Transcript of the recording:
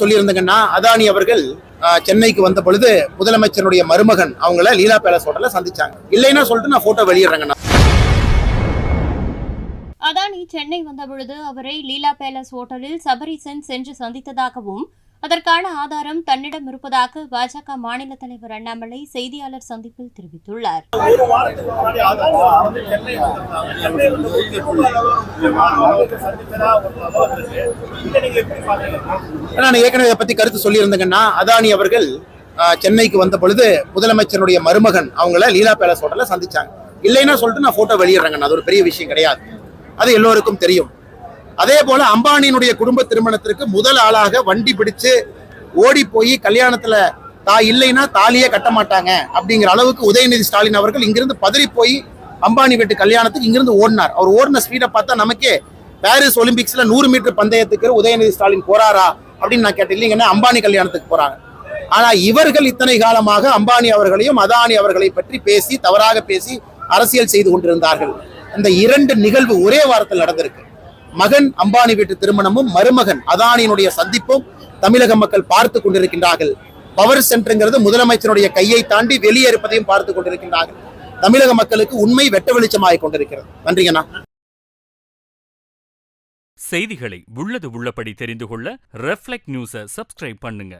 சொல்லியிருந்தங்கன்னா அதானி அவர்கள் சென்னைக்கு வந்த பொழுது முதலமைச்சருடைய மருமகன் அவங்கள லீலா பேலஸ் ஹோட்டல்ல சந்திச்சாங்க. இல்லைன்னா சொல்லிட்டு நான் போட்டோ வெளியிடுறேங்கண்ணா. அதானி சென்னை வந்த பொழுது அவரை லீலா பேலஸ் ஹோட்டலில் சபரீசன் சென்று சந்தித்ததாகவும் அதற்கான ஆதாரம் தன்னிடம் இருப்பதாக பாஜக மாநில தலைவர் அண்ணாமலை செய்தியாளர் சந்திப்பில் தெரிவித்துள்ளார். நான் ஏற்கனவே இதை பத்தி கருத்து சொல்லியிருந்தேங்கன்னா அதானி அவர்கள் சென்னைக்கு வந்த பொழுது முதலமைச்சருடைய மருமகன் அவங்கள லீலா பேலஸ் ஹோட்டல்ல சந்திச்சாங்க. இல்லைன்னா சொல்லிட்டு நான் போட்டோ வெளியிடுறேங்கண்ணா. அது ஒரு பெரிய விஷயம் கிடையாது, அது எல்லோருக்கும் தெரியும். அதே போல அம்பானியினுடைய குடும்ப திருமணத்திற்கு முதல் ஆளாக வண்டி பிடிச்சு ஓடி போய் கல்யாணத்துல இல்லைன்னா தாலியே கட்ட மாட்டாங்க அப்படிங்கிற அளவுக்கு உதயநிதி ஸ்டாலின் அவர்கள் இங்கிருந்து பதறி போய் அம்பானி வீட்டு கல்யாணத்துக்கு இங்கிருந்து ஓடினார். அவர் ஓடின ஸ்பீடை பார்த்தா நமக்கே பாரிஸ் ஒலிம்பிக்ஸ்ல 100 மீட்டர் பந்தயத்துக்கு உதயநிதி ஸ்டாலின் போறாரா அப்படின்னு நான் கேட்டேன். இல்லைங்கன்னா அம்பானி கல்யாணத்துக்கு போறாங்க. ஆனா இவர்கள் இத்தனை காலமாக அம்பானி அவர்களையும் அதானி அவர்களை பற்றி பேசி தவறாக பேசி அரசியல் செய்து கொண்டிருந்தார்கள். இந்த இரண்டு நிகழ்வு ஒரே வாரத்தில் நடந்திருக்கு. மகன் அம்பானி வீட்டு திருமணமும் மருமகன் அதானியினுடைய சந்திப்பும் தமிழக மக்கள் பார்த்து கொண்டிருக்கின்றார்கள். பவர் சென்டருங்கிறது முதலமைச்சருடைய கையை தாண்டி வெளியே இருப்பதையும் பார்த்து கொண்டிருக்கின்றார்கள். தமிழக மக்களுக்கு உண்மை வெட்ட வெளிச்சமாகிக் கொண்டிருக்கிறது. நன்றிங்கண்ணா. செய்திகளை உள்ளது உள்ளபடி தெரிந்து கொள்ள ரெஃப்ளெக்ட் நியூஸை சப்ஸ்கிரைப் பண்ணுங்க.